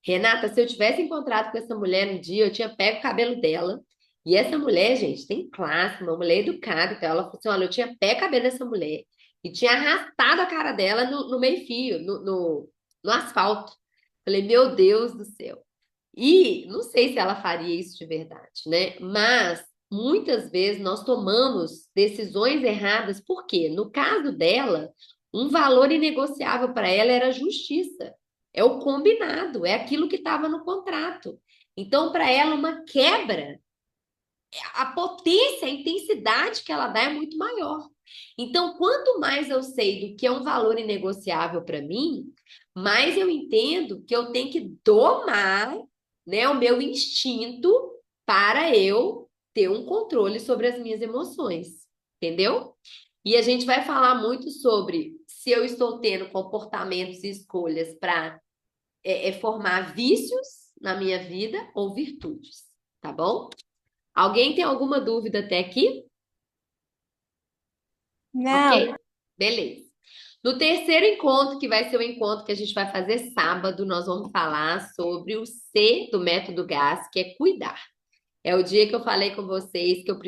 Renata, se eu tivesse encontrado com essa mulher um dia, eu tinha pego o cabelo dela. E essa mulher, gente, tem classe, uma mulher educada. Então ela falou assim: olha, eu tinha pego o cabelo dessa mulher e tinha arrastado a cara dela no meio-fio, no asfalto. Falei, meu Deus do céu. E não sei se ela faria isso de verdade, né? Mas muitas vezes nós tomamos decisões erradas, porque no caso dela, um valor inegociável para ela era a justiça. É o combinado, é aquilo que estava no contrato. Então, para ela, uma quebra, a potência, a intensidade que ela dá é muito maior. Então, quanto mais eu sei do que é um valor inegociável para mim, mais eu entendo que eu tenho que domar, né, o meu instinto para eu ter um controle sobre as minhas emoções, entendeu? E a gente vai falar muito sobre se eu estou tendo comportamentos e escolhas para formar vícios na minha vida ou virtudes, tá bom? Alguém tem alguma dúvida até aqui? Não. Ok? Beleza. No terceiro encontro, que vai ser o encontro que a gente vai fazer sábado, nós vamos falar sobre o C do método GAS, que é cuidar. É o dia que eu falei com vocês que eu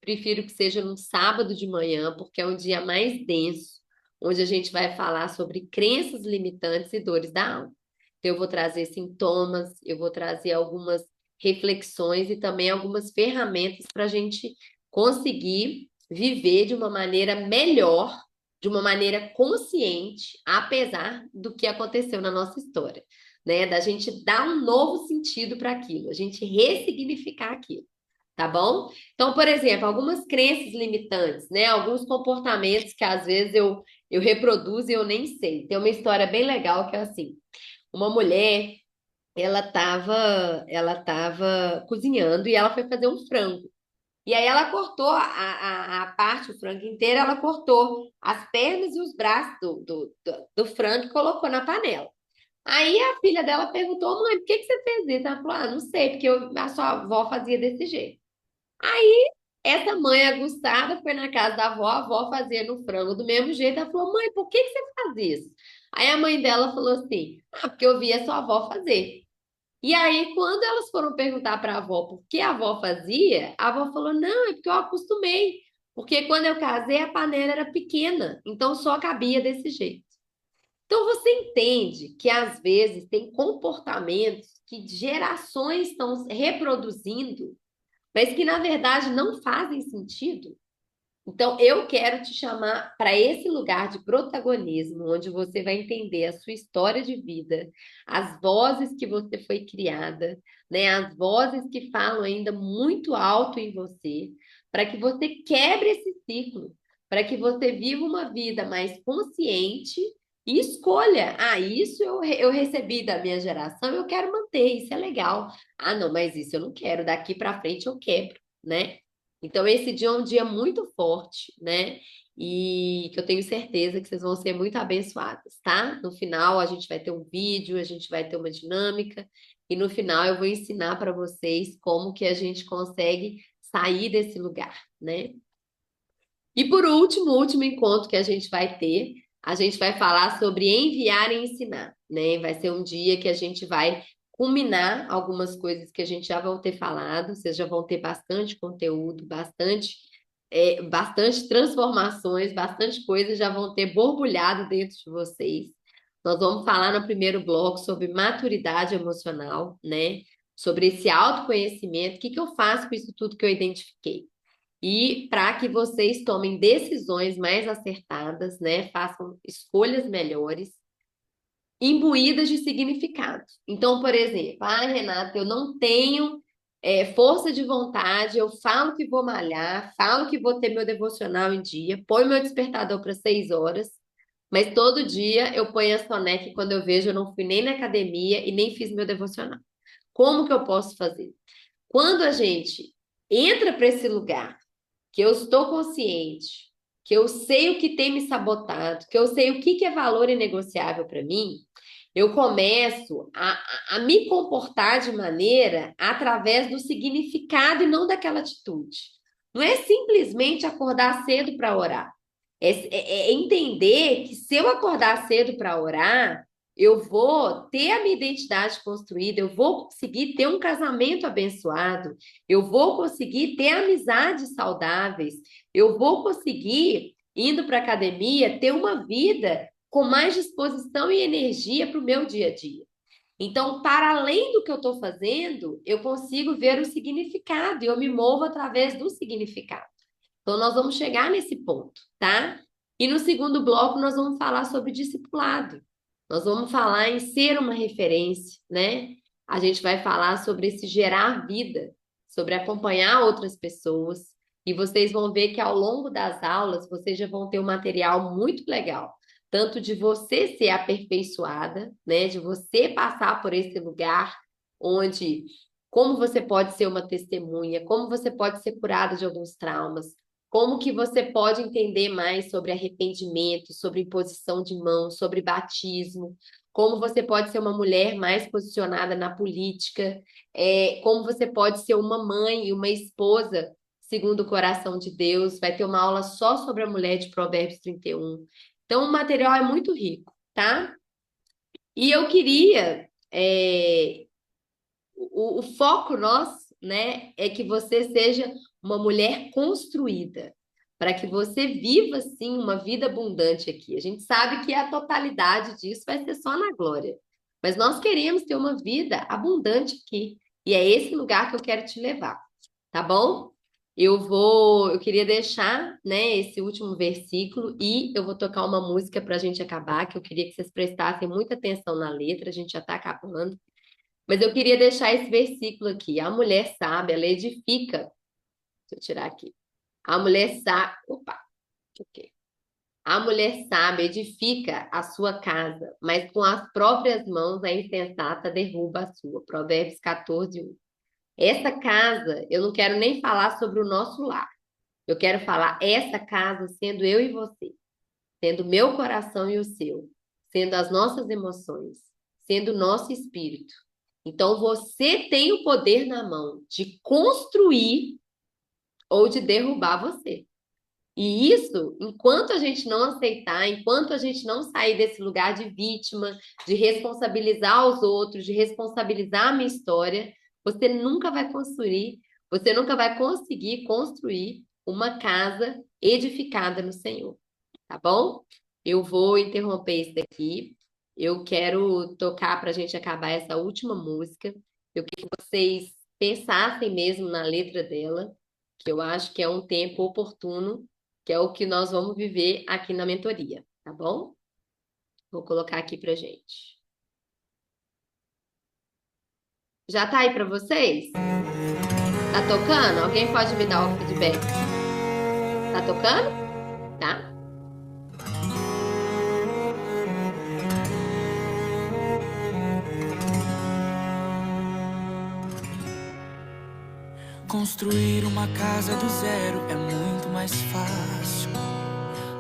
prefiro que seja num sábado de manhã, porque é um dia mais denso, onde a gente vai falar sobre crenças limitantes e dores da alma. Então, eu vou trazer sintomas, eu vou trazer algumas reflexões e também algumas ferramentas para a gente conseguir viver de uma maneira melhor, de uma maneira consciente, apesar do que aconteceu na nossa história, né? Da gente dar um novo sentido para aquilo, a gente ressignificar aquilo, tá bom? Então, por exemplo, algumas crenças limitantes, né? Alguns comportamentos que às vezes eu reproduzo e eu nem sei. Tem uma história bem legal que é assim, uma mulher, ela tava cozinhando e ela foi fazer um frango. E aí ela cortou a parte, o frango inteiro, ela cortou as pernas e os braços do frango e colocou na panela. Aí a filha dela perguntou, mãe, por que que você fez isso? Ela falou, ah, não sei, porque a sua avó fazia desse jeito. Essa mãe aguçada foi na casa da avó, a avó fazia no frango do mesmo jeito. Ela falou, mãe, por que que você faz isso? Aí a mãe dela falou assim, ah, porque eu vi a sua avó fazer. E aí, quando elas foram perguntar para a avó por que a avó fazia, a avó falou, não, é porque eu acostumei. Porque quando eu casei, a panela era pequena, então só cabia desse jeito. Então, você entende que às vezes tem comportamentos que gerações estão reproduzindo, mas que na verdade não fazem sentido. Então, eu quero te chamar para esse lugar de protagonismo, onde você vai entender a sua história de vida, as vozes que você foi criada, né? As vozes que falam ainda muito alto em você, para que você quebre esse ciclo, para que você viva uma vida mais consciente e escolha. Ah, isso eu recebi da minha geração, eu quero manter, isso é legal. Ah, não, mas isso eu não quero, daqui para frente eu quebro, né? Então, esse dia é um dia muito forte, né? E que eu tenho certeza que vocês vão ser muito abençoadas, tá? No final, a gente vai ter um vídeo, a gente vai ter uma dinâmica, e no final eu vou ensinar para vocês como que a gente consegue sair desse lugar, né? E por último, o último encontro que a gente vai ter, a gente vai falar sobre enviar e ensinar, né? Vai ser um dia que a gente vai culminar algumas coisas que a gente já vão ter falado, vocês já vão ter bastante conteúdo, bastante transformações, bastante coisas já vão ter borbulhado dentro de vocês. Nós vamos falar no primeiro bloco sobre maturidade emocional, né? Sobre esse autoconhecimento, o que que eu faço com isso tudo que eu identifiquei? E para que vocês tomem decisões mais acertadas, né? Façam escolhas melhores, imbuídas de significado. Então, por exemplo, ah, Renata, eu não tenho força de vontade, eu falo que vou malhar, falo que vou ter meu devocional em dia, põe meu despertador para 6 horas, mas todo dia eu ponho a soneca e quando eu vejo eu não fui nem na academia e nem fiz meu devocional. Como que eu posso fazer? Quando a gente entra para esse lugar que eu estou consciente, que eu sei o que tem me sabotado, que eu sei o que é valor inegociável para mim, eu começo a me comportar de maneira através do significado e não daquela atitude. Não é simplesmente acordar cedo para orar. É entender que se eu acordar cedo para orar, eu vou ter a minha identidade construída, eu vou conseguir ter um casamento abençoado, eu vou conseguir ter amizades saudáveis, eu vou conseguir, indo para a academia, ter uma vida com mais disposição e energia para o meu dia a dia. Então, para além do que eu estou fazendo, eu consigo ver o significado e eu me movo através do significado. Então, nós vamos chegar nesse ponto, tá? E no segundo bloco, nós vamos falar sobre discipulado. Nós vamos falar em ser uma referência, né? A gente vai falar sobre esse gerar vida, sobre acompanhar outras pessoas. E vocês vão ver que ao longo das aulas, vocês já vão ter um material muito legal. Tanto de você ser aperfeiçoada, né? De você passar por esse lugar onde como você pode ser uma testemunha, como você pode ser curada de alguns traumas, como que você pode entender mais sobre arrependimento, sobre imposição de mãos, sobre batismo, como você pode ser uma mulher mais posicionada na política, como você pode ser uma mãe e uma esposa segundo o coração de Deus. Vai ter uma aula só sobre a mulher de Provérbios 31. Então, o material é muito rico, tá? E eu queria... o foco nosso né, é que você seja uma mulher construída, para que você viva, sim, uma vida abundante aqui. A gente sabe que a totalidade disso vai ser só na glória, mas nós queremos ter uma vida abundante aqui, e é esse lugar que eu quero te levar, tá bom? Eu queria deixar, né, esse último versículo e eu vou tocar uma música para a gente acabar, que eu queria que vocês prestassem muita atenção na letra, a gente já está acabando, mas eu queria deixar esse versículo aqui. A mulher sábia, ela edifica, deixa eu tirar aqui, a mulher sábia, opa, ok. A mulher sábia edifica a sua casa, mas com as próprias mãos a insensata derruba a sua. Provérbios 14:1. Essa casa, eu não quero nem falar sobre o nosso lar. Eu quero falar essa casa sendo eu e você, sendo meu coração e o seu, sendo as nossas emoções, sendo o nosso espírito. Então você tem o poder na mão de construir ou de derrubar você. E isso, enquanto a gente não aceitar, enquanto a gente não sair desse lugar de vítima, de responsabilizar os outros, de responsabilizar a minha história, você nunca vai construir, você nunca vai conseguir construir uma casa edificada no Senhor, tá bom? Eu vou interromper isso daqui. Eu quero tocar para a gente acabar essa última música. Eu queria que vocês pensassem mesmo na letra dela, que eu acho que é um tempo oportuno, que é o que nós vamos viver aqui na mentoria, tá bom? Vou colocar aqui pra gente. Já tá aí pra vocês? Tá tocando? Alguém pode me dar o feedback? Tá tocando? Tá? Construir uma casa do zero é muito mais fácil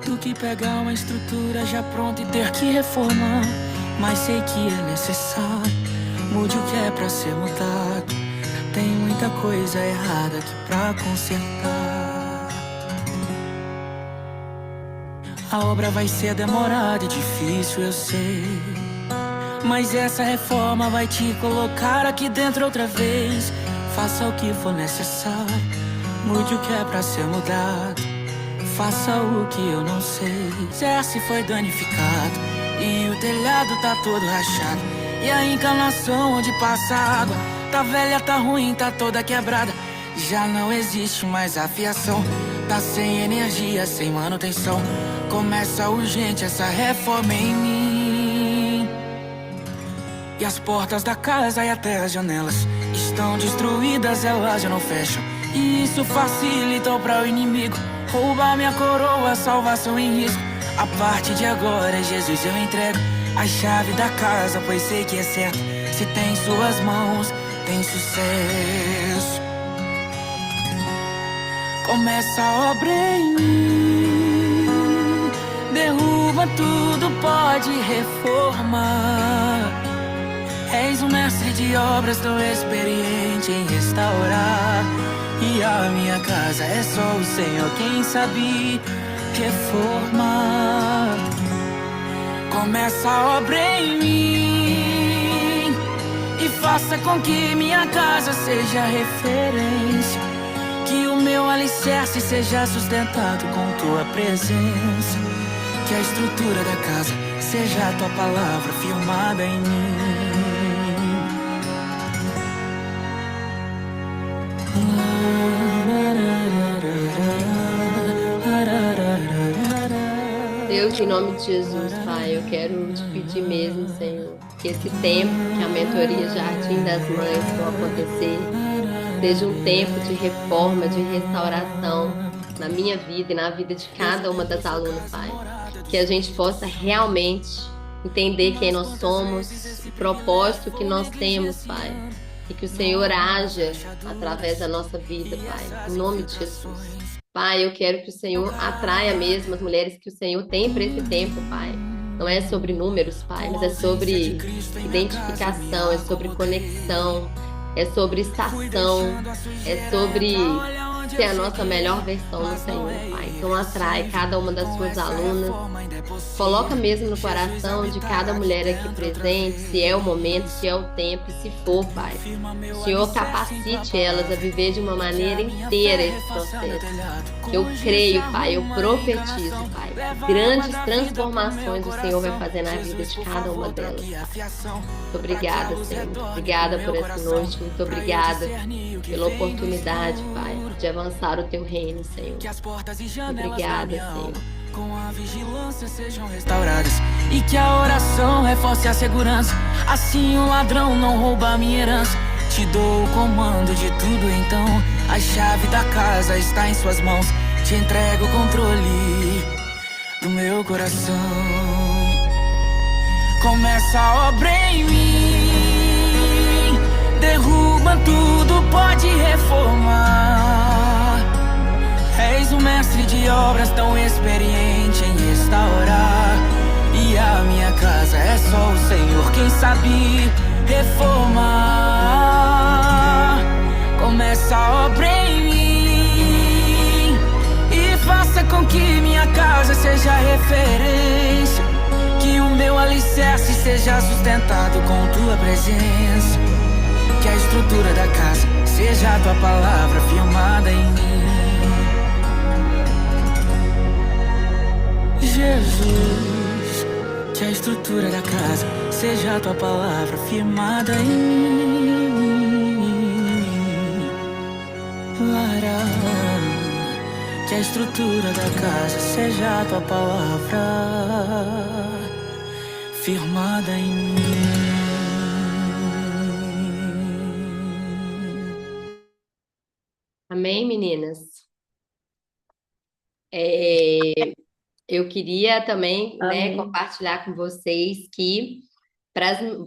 do que pegar uma estrutura já pronta e ter que reformar. Mas sei que é necessário, mude o que é pra ser mudado. Tem muita coisa errada aqui pra consertar. A obra vai ser demorada e difícil, eu sei, mas essa reforma vai te colocar aqui dentro outra vez. Faça o que for necessário, mude o que é pra ser mudado. Faça o que eu não sei. Se foi danificado e o telhado tá todo rachado, e a encanação onde passa a água tá velha, tá ruim, tá toda quebrada. Já não existe mais a fiação, tá sem energia, sem manutenção. Começa urgente essa reforma em mim. E as portas da casa e até as janelas estão destruídas, elas já não fecham. E isso facilita para o inimigo roubar minha coroa, salvação em risco. A partir de agora, Jesus, eu entrego a chave da casa, pois sei que é certo. Se tem suas mãos, tem sucesso. Começa a obra em mim, derruba tudo, pode reformar. És um mestre de obras, tão experiente em restaurar. E a minha casa é só o Senhor quem sabe reformar. Começa a obra em mim e faça com que minha casa seja referência. Que o meu alicerce seja sustentado com tua presença. Que a estrutura da casa seja a tua palavra firmada em mim. Deus, em nome de Jesus, Pai, eu quero te pedir mesmo, Senhor, que esse tempo que a mentoria Jardim das Mães for acontecer seja um tempo de reforma, de restauração na minha vida e na vida de cada uma das alunas, Pai. Que a gente possa realmente entender quem nós somos, o propósito que nós temos, Pai. E que o Senhor haja através da nossa vida, Pai, em nome de Jesus. Pai, eu quero que o Senhor atraia mesmo as mulheres que o Senhor tem para esse tempo, Pai. Não é sobre números, Pai, mas é sobre identificação, é sobre conexão, é sobre estação, é sobre ser a nossa melhor versão no Senhor, Pai. Então atrai cada uma das suas alunas, coloca mesmo no coração de cada mulher aqui presente, se é o momento, se é o tempo, e se for, Pai. Senhor, capacite elas a viver de uma maneira inteira esse processo. Eu creio, Pai, eu profetizo, Pai, grandes transformações o Senhor vai fazer na vida de cada uma delas. Muito obrigada, Senhor. Muito obrigada por essa noite. Muito obrigada pela oportunidade, Pai, de avançar o Teu reino, Senhor. Obrigada, Senhor. Com a vigilância sejam restauradas e que a oração reforce a segurança. Assim o ladrão não rouba a minha herança. Te dou o comando de tudo, então a chave da casa está em suas mãos. Te entrego o controle do meu coração. Começa a obra em mim, derruba tudo, pode reformar. És um mestre de obras tão experiente em restaurar. E a minha casa é só o Senhor quem sabe reformar. Começa a obra em mim e faça com que minha casa seja referência. Que o meu alicerce seja sustentado com tua presença. Que a estrutura da casa seja a tua palavra firmada em mim. Jesus, que a estrutura da casa seja a tua palavra firmada em mim. Lara, que a estrutura da casa seja a tua palavra firmada em mim. Amém, meninas? Eu queria também, né, Amém. compartilhar com vocês que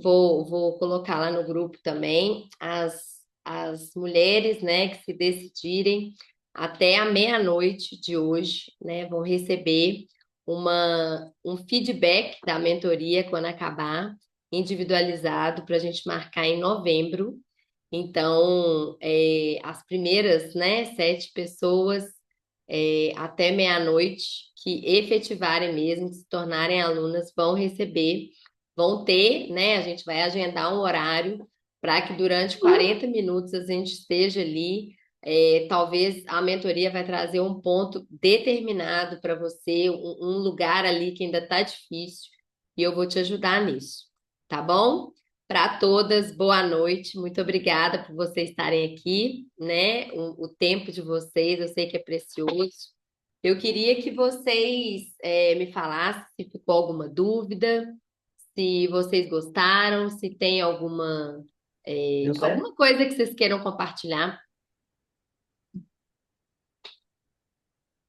vou colocar lá no grupo também as mulheres, né, que se decidirem até a meia-noite de hoje, né, vão receber um feedback da mentoria quando acabar, individualizado, para a gente marcar em novembro. Então, as primeiras, né, 7 pessoas até meia-noite que efetivarem mesmo, que se tornarem alunas, vão receber, vão ter, né? A gente vai agendar um horário para que durante 40 minutos a gente esteja ali. Talvez a mentoria vai trazer um ponto determinado para você, um lugar ali que ainda está difícil, e eu vou te ajudar nisso, tá bom? Para todas, boa noite, muito obrigada por vocês estarem aqui, né? O tempo de vocês, eu sei que é precioso. Eu queria que vocês me falassem se ficou alguma dúvida, se vocês gostaram, se tem alguma coisa que vocês queiram compartilhar.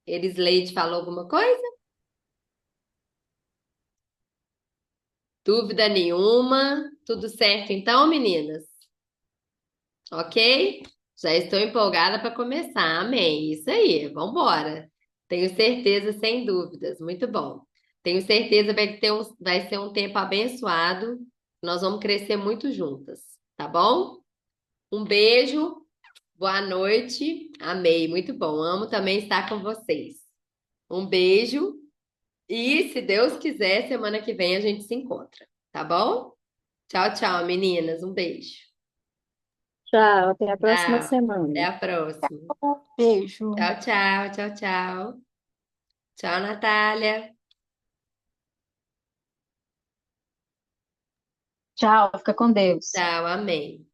Erisleide falou alguma coisa? Dúvida nenhuma? Tudo certo então, meninas? Ok? Já estou empolgada para começar. Amém. Isso aí, vamos embora. Tenho certeza, sem dúvidas. Muito bom. Tenho certeza que vai ser um tempo abençoado. Nós vamos crescer muito juntas, tá bom? Um beijo, boa noite. Amei, muito bom. Amo também estar com vocês. Um beijo e, se Deus quiser, semana que vem a gente se encontra, tá bom? Tchau, tchau, meninas. Um beijo. Tchau, até a próxima Tchau. Até semana. a próxima. Beijo. Tchau, tchau, tchau, tchau. Tchau, Natália. Tchau, fica com Deus. Tchau, amém.